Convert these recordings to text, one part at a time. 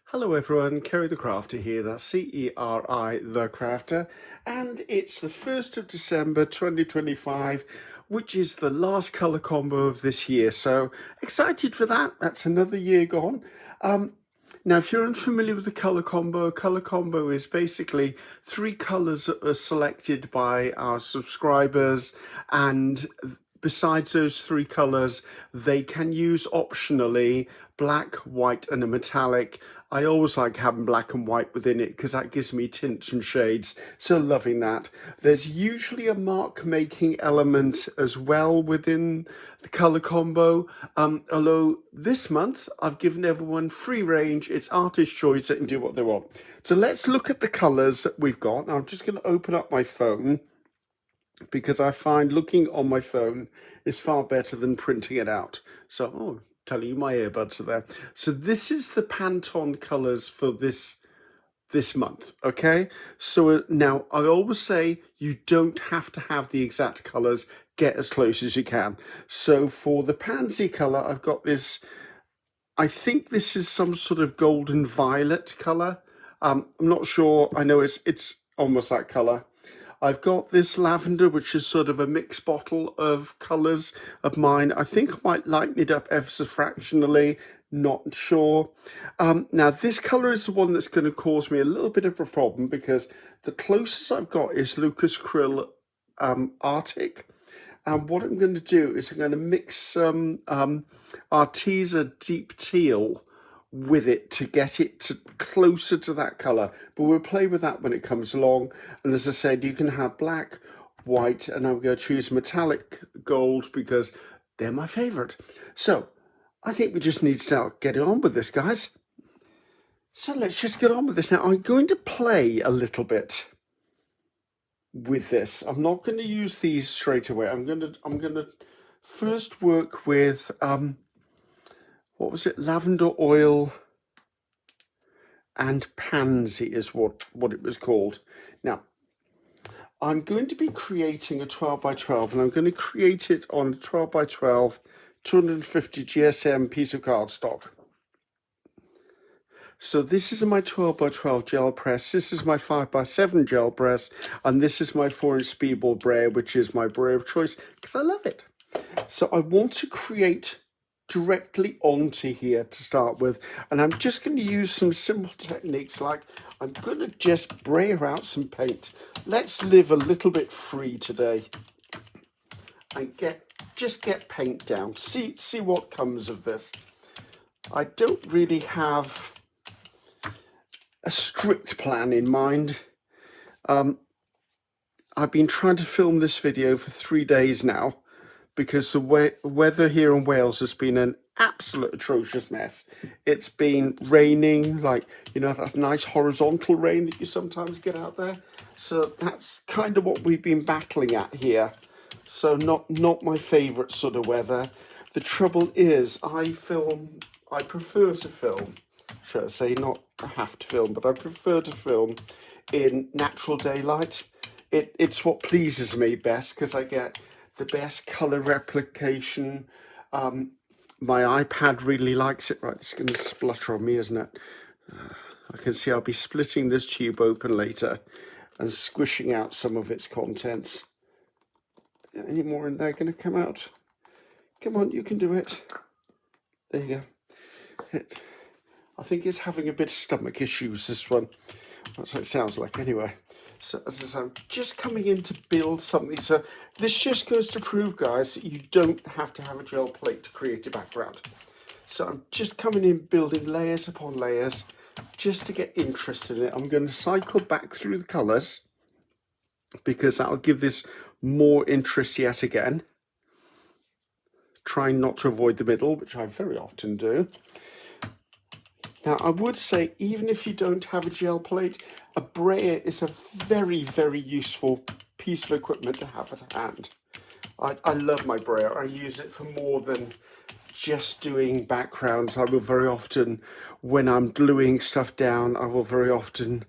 Hello everyone, Ceri the Crafter here, that's C-E-R-I the Crafter, and it's the 1st of December 2025, which is the last colour combo of this year, so excited for that. That's another year gone. Now, if you're unfamiliar with the colour combo is basically 3 colours that are selected by our subscribers, and besides those 3 colours, they can use optionally black, white and a metallic. I always like having black and white within it because that gives me tints and shades, so loving that. There's usually a mark making element as well within the colour combo, although this month I've given everyone free range. It's artist choice, they can do what they want. So let's look at the colours that we've got. Now I'm just going to open up my phone, because I find looking on my phone is far better than printing it out. So, telling you my earbuds are there. So this is the Pantone colours for this month, okay? So now I always say you don't have to have the exact colours, get as close as you can. So for the Pansy colour, I've got this, I think this is some sort of golden violet colour. I'm not sure, I know it's almost that colour. I've got this lavender, which is sort of a mixed bottle of colours of mine. I think I might lighten it up ever so fractionally, not sure. Now, this colour is the one that's going to cause me a little bit of a problem, because the closest I've got is Lucas Krill Arctic. And what I'm going to do is I'm going to mix some Arteza Deep Teal with it to get it to closer to that colour, but we'll play with that when it comes along. And as I said, you can have black, white, and I'm going to choose metallic gold because they're my favourite. So I think we just need to start getting on with this, guys. So let's just get on with this. Now I'm going to play a little bit with this. I'm not going to use these straight away. I'm going to first work with what was it? Lavender Oil and Pansy is what it was called. Now, I'm going to be creating a 12 by 12, and I'm going to create it on a 12 by 12, 250 GSM piece of cardstock. So this is my 12 by 12 gel press, this is my 5 by 7 gel press, and this is my 4-inch speedball brayer, which is my brayer of choice because I love it. So I want to create directly onto here to start with, and I'm just going to use some simple techniques, like I'm going to just brayer out some paint. Let's live a little bit free today and just get paint down, see what comes of this. I don't really have a strict plan in mind. I've been trying to film this video for 3 days now, because the weather here in Wales has been an absolute atrocious mess. It's been raining, like, you know, that nice horizontal rain that you sometimes get out there. So that's kind of what we've been battling at here. So not my favourite sort of weather. The trouble is, I prefer to film, should I say, not have to film, but I prefer to film in natural daylight. It's what pleases me best, because I get the best colour replication. My iPad really likes it. Right, it's going to splutter on me, isn't it? I can see I'll be splitting this tube open later and squishing out some of its contents. Any more in there going to come out? Come on, you can do it. There you go. I think it's having a bit of stomach issues, this one. That's what it sounds like anyway. So as I say, I'm just coming in to build something. So this just goes to prove, guys, that you don't have to have a gel plate to create a background. So I'm just coming in, building layers upon layers, just to get interested in it. I'm going to cycle back through the colours, because that'll give this more interest yet again. Trying not to avoid the middle, which I very often do. Now, I would say, even if you don't have a gel plate, a brayer is a very, very useful piece of equipment to have at hand. I love my brayer. I use it for more than just doing backgrounds. I will very often, when I'm gluing stuff down, I will very often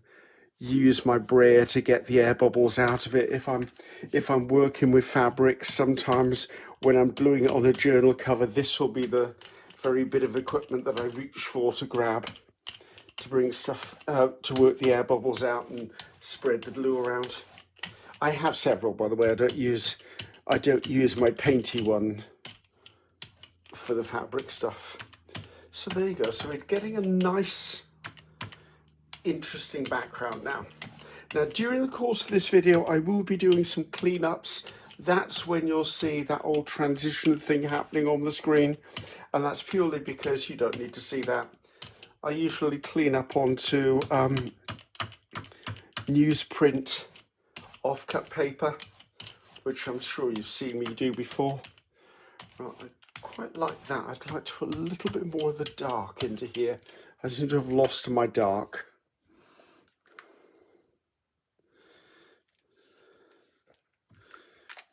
use my brayer to get the air bubbles out of it. If I'm working with fabrics, sometimes when I'm gluing it on a journal cover, this will be the very bit of equipment that I reach for to grab to bring stuff to work the air bubbles out and spread the glue around. I have several, by the way. I don't use my painty one for the fabric stuff. So there you go. So we're getting a nice, interesting background now. Now, during the course of this video, I will be doing some cleanups. That's when you'll see that old transition thing happening on the screen. And that's purely because you don't need to see that. I usually clean up onto newsprint offcut paper, which I'm sure you've seen me do before. Right, I quite like that. I'd like to put a little bit more of the dark into here. I seem to have lost my dark.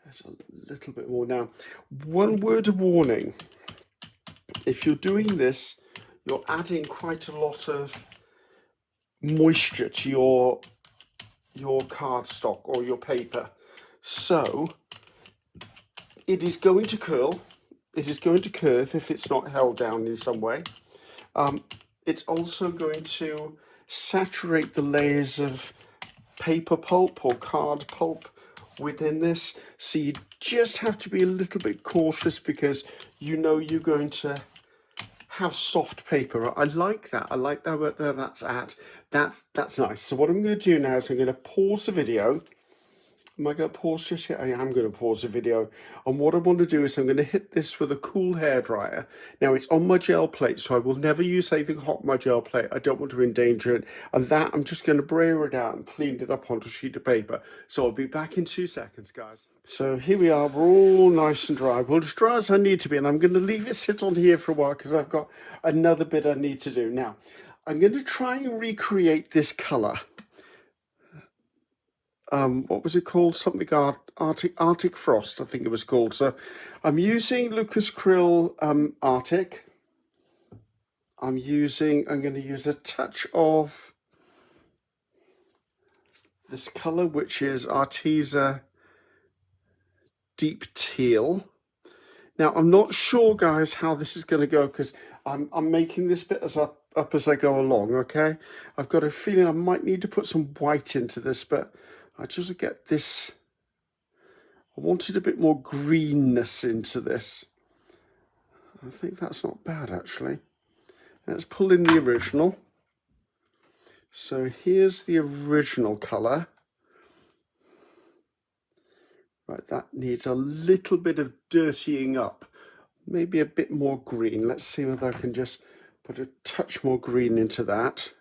There's a little bit more now. One word of warning. If you're doing this, you're adding quite a lot of moisture to your cardstock or your paper. So it is going to curl. It is going to curve if it's not held down in some way. It's also going to saturate the layers of paper pulp or card pulp within this. So you just have to be a little bit cautious because you know you're going to have soft paper. I like that. I like that where that's at. That's nice. So what I'm going to do now is I'm going to pause the video. Am I going to pause just yet? I am going to pause the video. And what I want to do is I'm going to hit this with a cool hairdryer. Now it's on my gel plate, so I will never use anything hot on my gel plate. I don't want to endanger it. And that I'm just going to brayer it out and clean it up onto a sheet of paper. So I'll be back in 2 seconds, guys. So here we are. We're all nice and dry. Well, as dry as I need to be. And I'm going to leave it sit on here for a while because I've got another bit I need to do. Now, I'm going to try and recreate this colour. What was it called? Something Arctic Frost, I think it was called. So I'm using Lucas Krill Arctic. I'm going to use a touch of this colour, which is Arteza Deep Teal. Now, I'm not sure, guys, how this is going to go because I'm making this bit up as I go along, okay? I've got a feeling I might need to put some white into this, but I just get this. I wanted a bit more greenness into this. I think that's not bad, actually. Let's pull in the original. So here's the original colour. Right, that needs a little bit of dirtying up. Maybe a bit more green. Let's see whether I can just put a touch more green into that.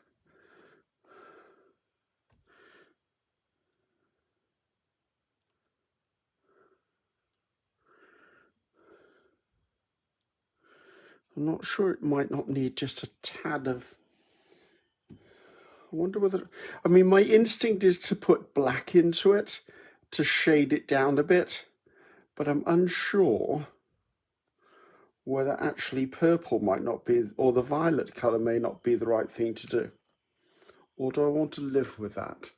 I'm not sure, it might not need just a tad of. I wonder whether, I mean, my instinct is to put black into it to shade it down a bit, but I'm unsure whether actually purple might not be, or the violet colour may not be the right thing to do. Or do I want to live with that?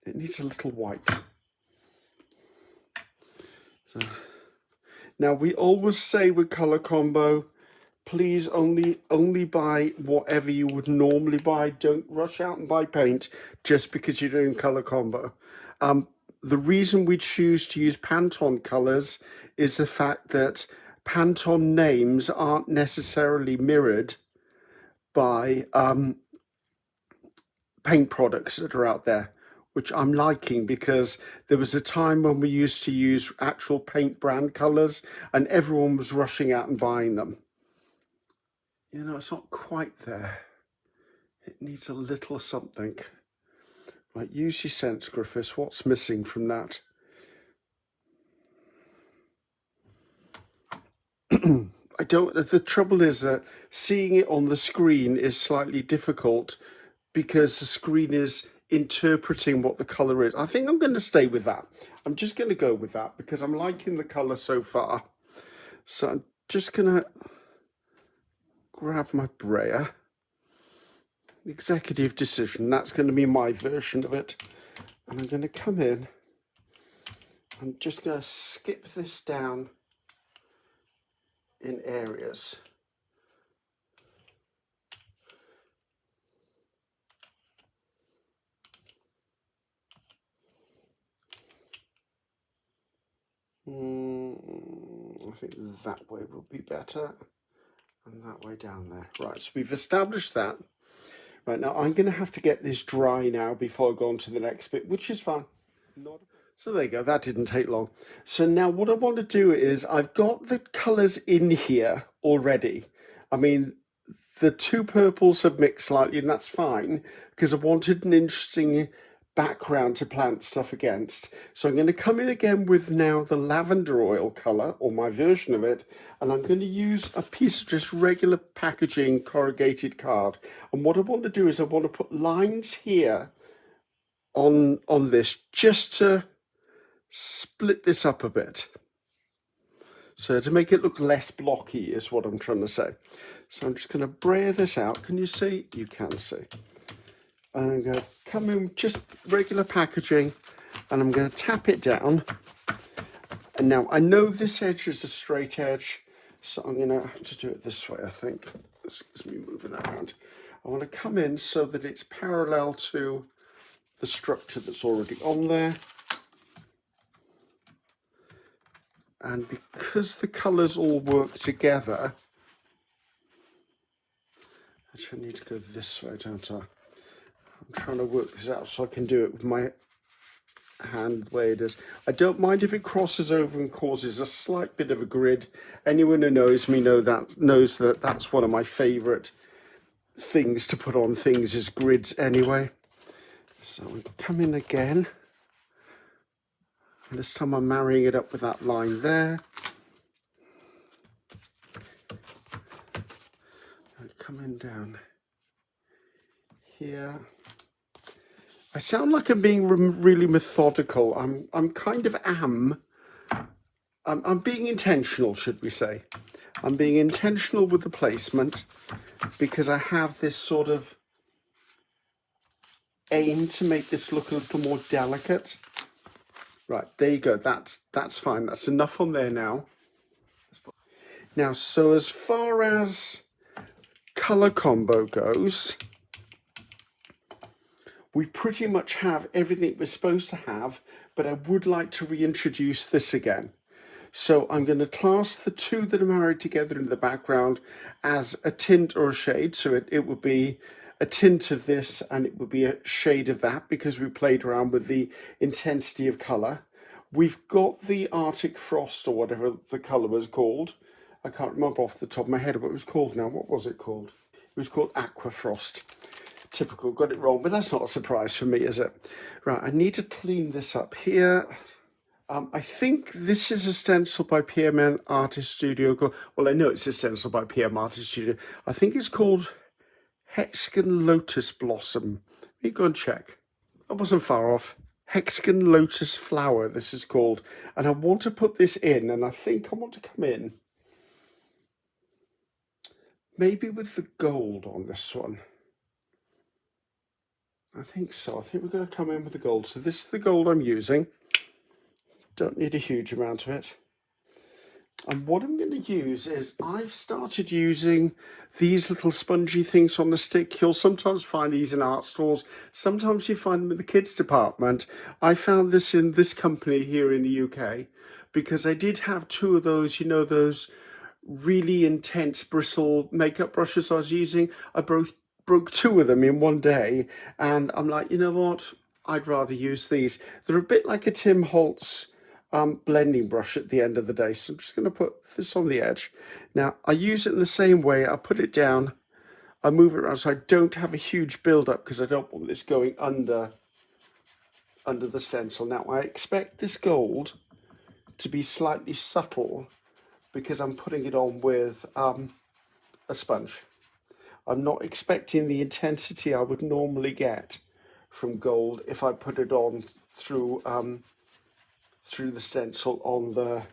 It needs a little white. So, now we always say with colour combo, please only buy whatever you would normally buy. Don't rush out and buy paint just because you're doing colour combo. The reason we choose to use Pantone colours is the fact that Pantone names aren't necessarily mirrored by paint products that are out there, which I'm liking because there was a time when we used to use actual paint brand colours and everyone was rushing out and buying them. You know, it's not quite there. It needs a little something. Right, use your sense, Griffiths. What's missing from that? The trouble is that seeing it on the screen is slightly difficult because the screen is interpreting what the colour is. I think I'm going to stay with that. I'm just going to go with that because I'm liking the colour so far. So I'm just going to grab my brayer. Executive decision, that's going to be my version of it. And I'm going to come in. I'm just going to skip this down in areas. think that way will be better. And that way down there. Right, so we've established that. Right, now I'm going to have to get this dry now before I go on to the next bit, which is fine. So there you go, that didn't take long. So now what I want to do is, I've got the colours in here already. I mean, the two purples have mixed slightly, and that's fine, because I wanted an interesting background to plant stuff against. So I'm going to come in again with now the lavender oil colour, or my version of it, and I'm going to use a piece of just regular packaging corrugated card. And what I want to do is I want to put lines here on this, just to split this up a bit. So to make it look less blocky is what I'm trying to say. So I'm just going to brayer this out. Can you see? You can see. And I'm going to come in just regular packaging, and I'm going to tap it down. And now I know this edge is a straight edge, so I'm going to have to do it this way, I think. This is me moving that around. I want to come in so that it's parallel to the structure that's already on there. And because the colours all work together, actually I need to go this way, don't I? I'm trying to work this out so I can do it with my hand the way it is. I don't mind if it crosses over and causes a slight bit of a grid. Anyone who knows me knows that that's one of my favourite things to put on things, is grids anyway. So we come in again. This time I'm marrying it up with that line there. Coming down here. I sound like I'm being really methodical. I'm kind of I'm being intentional, should we say. I'm being intentional with the placement, because I have this sort of aim to make this look a little more delicate. Right, there you go. That's fine. That's enough on there now. Now, so as far as color combo goes, we pretty much have everything we're supposed to have, but I would like to reintroduce this again. So I'm going to class the two that are married together in the background as a tint or a shade. So it would be a tint of this and it would be a shade of that, because we played around with the intensity of color. We've got the Arctic Frost, or whatever the color was called. I can't remember off the top of my head what it was called now. What was it called? It was called Aqua Frost. Typical, got it wrong, but that's not a surprise for me, is it? Right, I need to clean this up here. I think this is a stencil by PM Artist Studio. Well, I know it's a stencil by PM Artist Studio. I think it's called Hexagon Lotus Blossom. Let me go and check. I wasn't far off. Hexagon Lotus Flower, this is called. And I want to put this in, and I think I want to come in maybe with the gold on this one. I think so. I think we're going to come in with the gold. So this is the gold I'm using. Don't need a huge amount of it. And what I'm going to use is, I've started using these little spongy things on the stick. You'll sometimes find these in art stores. Sometimes you find them in the kids department. I found this in this company here in the UK, because I did have two of those, you know, those really intense bristle makeup brushes I was using. I broke two of them in one day, and I'm like, you know what? I'd rather use these. They're a bit like a Tim Holtz blending brush at the end of the day. So I'm just going to put this on the edge. Now I use it in the same way. I put it down, I move it around so I don't have a huge build up, because I don't want this going under the stencil. Now I expect this gold to be slightly subtle, because I'm putting it on with a sponge. I'm not expecting the intensity I would normally get from gold if I put it on through the stencil on the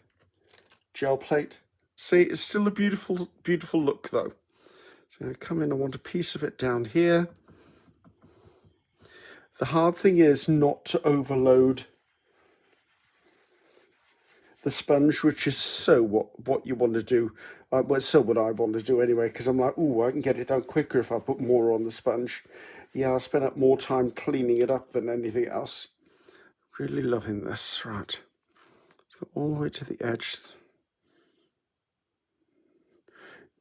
gel plate. See, it's still a beautiful, beautiful look though. So I come in, I want a piece of it down here. The hard thing is not to overload the sponge, which is so what you want to do. Well, so what I want to do anyway, because I'm like, ooh, I can get it done quicker if I put more on the sponge. Yeah, I'll spend up more time cleaning it up than anything else. Really loving this. Right, so all the way to the edge.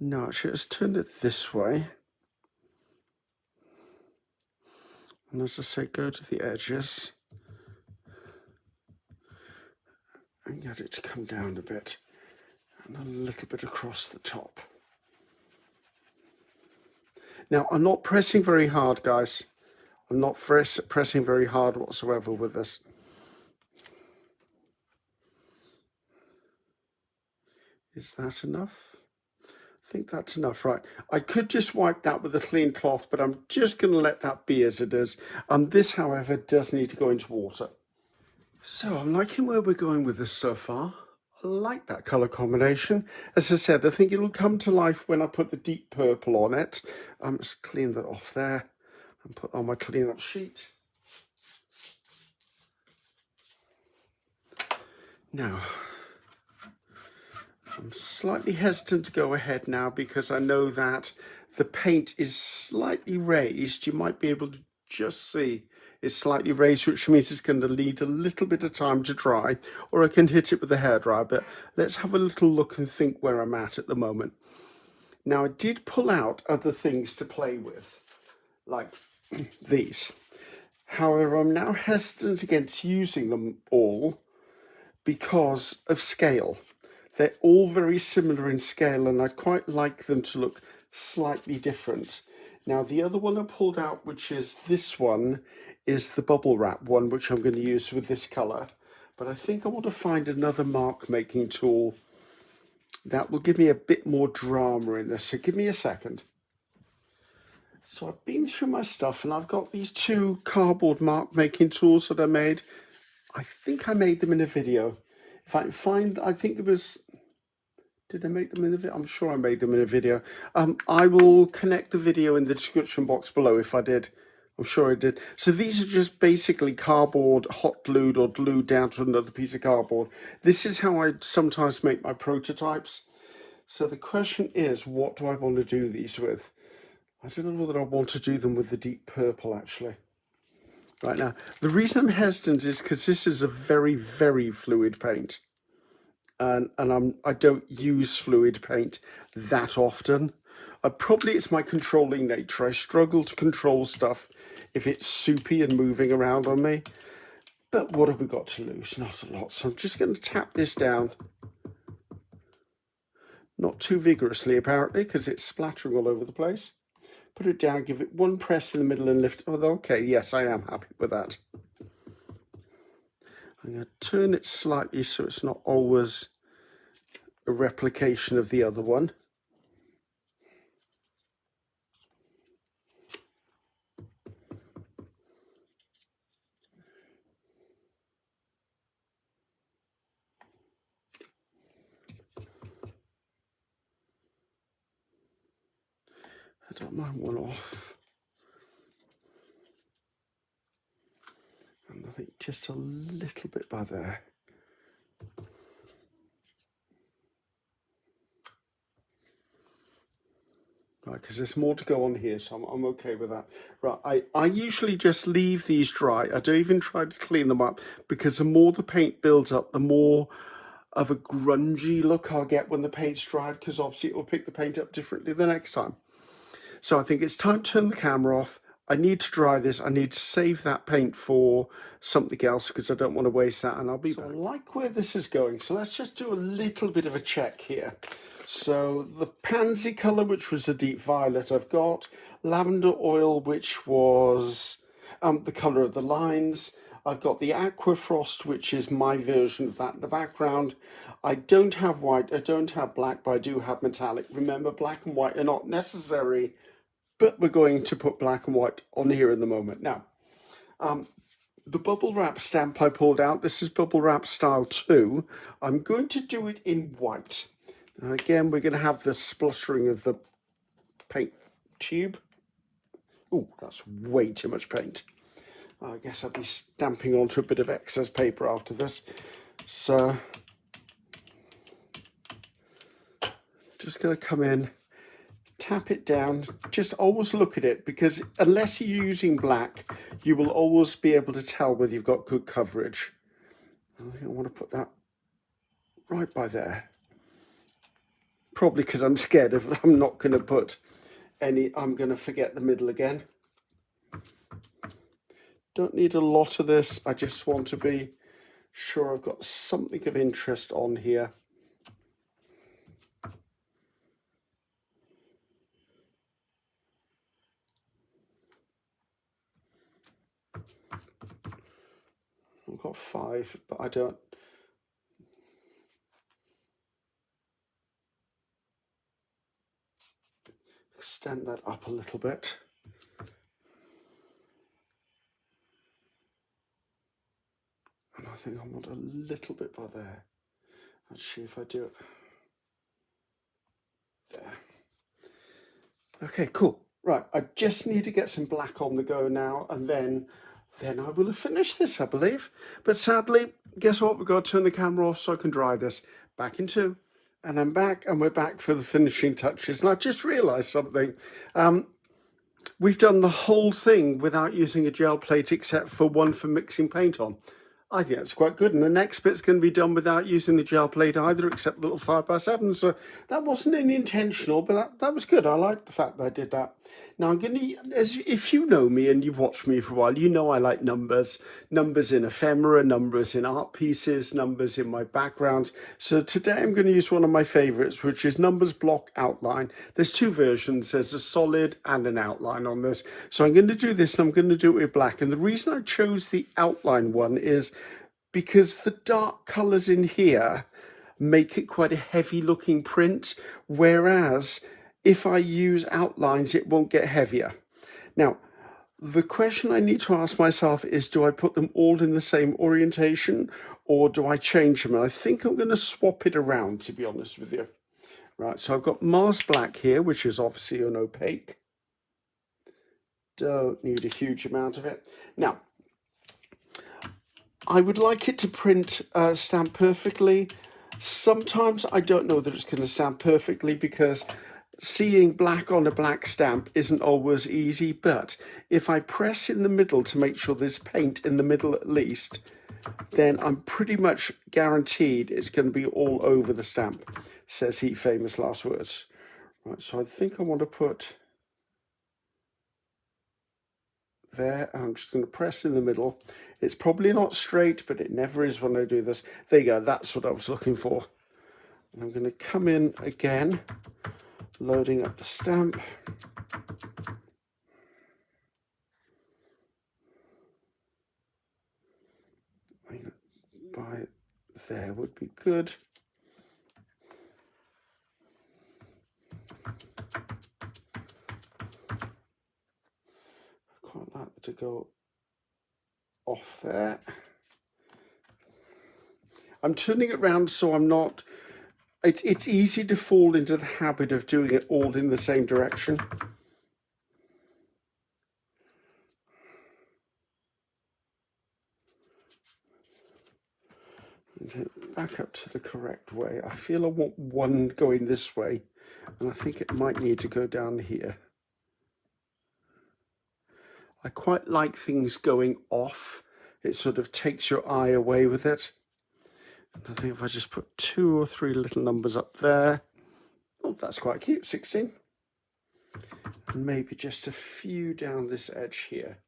No, actually, let's turn it this way. And as I say, go to the edges and get it to come down a bit, and a little bit across the top. Now, I'm not pressing very hard, guys. I'm not pressing very hard whatsoever with this. Is that enough? I think that's enough, right? I could just wipe that with a clean cloth, but I'm just going to let that be as it is. This, however, does need to go into water. So I'm liking where we're going with this so far. I like that colour combination. As I said, I think it'll come to life when I put the deep purple on it. Let's clean that off there and put on my clean-up sheet. Now, I'm slightly hesitant to go ahead now because I know that the paint is slightly raised. You might be able to just see it's slightly raised, which means it's going to need a little bit of time to dry, or I can hit it with a hairdryer. But let's have a little look and think where I'm at the moment. Now, I did pull out other things to play with, like these. However, I'm now hesitant against using them all because of scale. They're all very similar in scale, and I'd quite like them to look slightly different. Now, the other one I pulled out, which is this one, is the bubble wrap one, which I'm going to use with this colour. But I think I want to find another mark making tool that will give me a bit more drama in this. So give me a second. So I've been through my stuff, and I've got these two cardboard mark making tools that I made. I think I made them in a video. If I can find, I think it was, did I make them in a video? I'm sure I made them in a video. I will connect the video in the description box below if I did. I'm sure I did. So these are just basically cardboard hot glued or glued down to another piece of cardboard. This is how I sometimes make my prototypes. So the question is, what do I want to do these with? I don't know whether I want to do them with the deep purple actually. Right now, the reason I'm hesitant is because this is a very, very fluid paint. And I don't use fluid paint that often. Probably it's my controlling nature. I struggle to control stuff if it's soupy and moving around on me. But what have we got to lose? Not a lot. So I'm just going to tap this down. Not too vigorously, apparently, because it's splattering all over the place. Put it down, give it one press in the middle and lift. Oh, okay, yes, I am happy with that. I'm going to turn it slightly so it's not always a replication of the other one. I don't mind one off. And I think just a little bit by there. Right, because there's more to go on here, so I'm okay with that. Right, I usually just leave these dry. I don't even try to clean them up, because the more the paint builds up, the more of a grungy look I'll get when the paint's dried, because obviously it will pick the paint up differently the next time. So I think it's time to turn the camera off. I need to dry this. I need to save that paint for something else because I don't want to waste that, and I'll be back. I like where this is going, so let's just do a little bit of a check here. So the Pansy colour, which was a deep violet, I've got. Lavender Oil, which was the colour of the lines. I've got the Aqua Frost, which is my version of that in the background. I don't have white, I don't have black, but I do have metallic. Remember, black and white are not necessary, but we're going to put black and white on here in the moment. Now, the bubble wrap stamp I pulled out, this is bubble wrap style 2. I'm going to do it in white. Now again, we're going to have the splattering of the paint tube. Oh, that's way too much paint. I guess I'll be stamping onto a bit of excess paper after this. So, just going to come in, tap it down, just always look at it, because unless you're using black, you will always be able to tell whether you've got good coverage. I think I want to put that right by there. Probably because I'm scared of I'm not going to put any, I'm going to forget the middle again. Don't need a lot of this. I just want to be sure I've got something of interest on here. I've got 5, but I don't. Extend that up a little bit. And I think I want a little bit by there. Let's see if I do it. There. Okay, cool. Right, I just need to get some black on the go now, and then I will have finished this, I believe. But sadly, guess what? We've got to turn the camera off so I can dry this. Back in 2. And I'm back, and we're back for the finishing touches. And I've just realised something. We've done the whole thing without using a gel plate except for one for mixing paint on. I think that's quite good. And the next bit's going to be done without using the gel plate either, except little 5x7. So that wasn't any intentional, but that was good. I like the fact that I did that. Now I'm going to, as if you know me and you've watched me for a while, you know I like numbers. Numbers in ephemera, numbers in art pieces, numbers in my backgrounds. So today I'm going to use one of my favorites, which is numbers block outline. There's 2 versions. There's a solid and an outline on this. So I'm going to do this and I'm going to do it with black. And the reason I chose the outline one is because the dark colours in here make it quite a heavy looking print, whereas if I use outlines, it won't get heavier. Now, the question I need to ask myself is, do I put them all in the same orientation or do I change them? And I think I'm going to swap it around, to be honest with you. Right, so I've got Mars Black here, which is obviously an opaque. Don't need a huge amount of it. Now, I would like it to print, stamp perfectly. Sometimes I don't know that it's going to stamp perfectly because seeing black on a black stamp isn't always easy. But if I press in the middle to make sure there's paint in the middle at least, then I'm pretty much guaranteed it's going to be all over the stamp, says he, famous last words. Right, so I think I want to put there. I'm just going to press in the middle. It's probably not straight, but it never is when I do this. There you go. That's what I was looking for. And I'm going to come in again, loading up the stamp. By there would be good. I quite like to go off there. I'm turning it around so I'm not, it's easy to fall into the habit of doing it all in the same direction. Back up to the correct way. I feel I want one going this way, and I think it might need to go down here. I quite like things going off. It sort of takes your eye away with it. And I think if I just put 2 or 3 little numbers up there, oh, that's quite cute, 16. And maybe just a few down this edge here.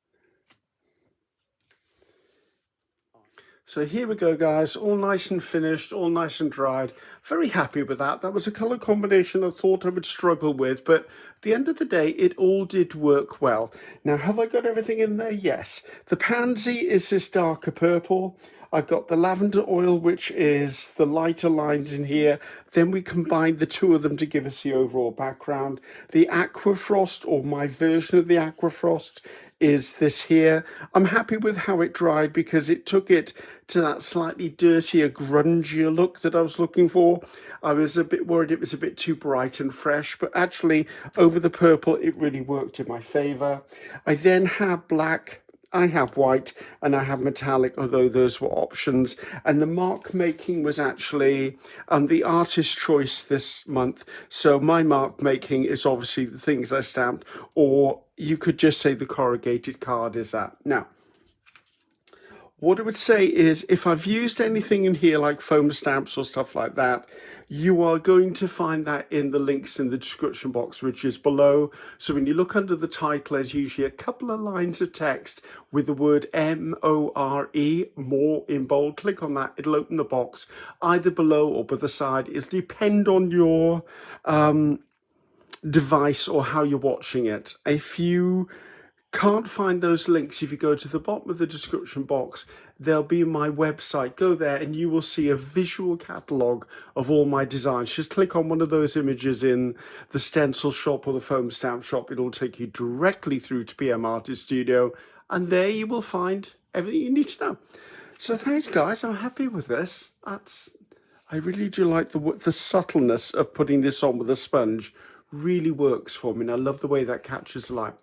So here we go, guys, all nice and finished, all nice and dried. Very happy with that. That was a colour combination I thought I would struggle with, but at the end of the day, it all did work well. Now, have I got everything in there? Yes. The Pansy is this darker purple. I've got the Lavender Oil, which is the lighter lines in here. Then we combined the 2 of them to give us the overall background. The Aqua Frost, or my version of the Aqua Frost, is this here. I'm happy with how it dried because it took it to that slightly dirtier, grungier look that I was looking for. I was a bit worried it was a bit too bright and fresh, but actually over the purple, it really worked in my favor. I then have black, I have white, and I have metallic, although those were options. And the mark making was actually the artist choice this month. So my mark making is obviously the things I stamped, or you could just say the corrugated card is that. Now, What I would say is if I've used anything in here like foam stamps or stuff like that, you are going to find that in the links in the description box, which is below. So when you look under the title, there's usually a couple of lines of text with the word M-O-R-E, more in bold. Click on that, it'll open the box either below or by the side. It'll depend on your device or how you're watching it. If you can't find those links, if you go to the bottom of the description box, there'll be my website. Go there and you will see a visual catalogue of all my designs. Just click on one of those images in the stencil shop or the foam stamp shop. It'll take you directly through to PM Artist Studio, and there you will find everything you need to know. So thanks guys, I'm happy with this. I really do like the subtleness of putting this on with a sponge. Really works for me, and I love the way that catches the light.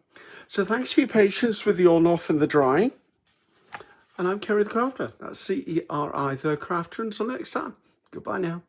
So thanks for your patience with the on-off and the drying. And I'm Ceri the Crafter. That's Ceri the Crafter. Until next time, goodbye now.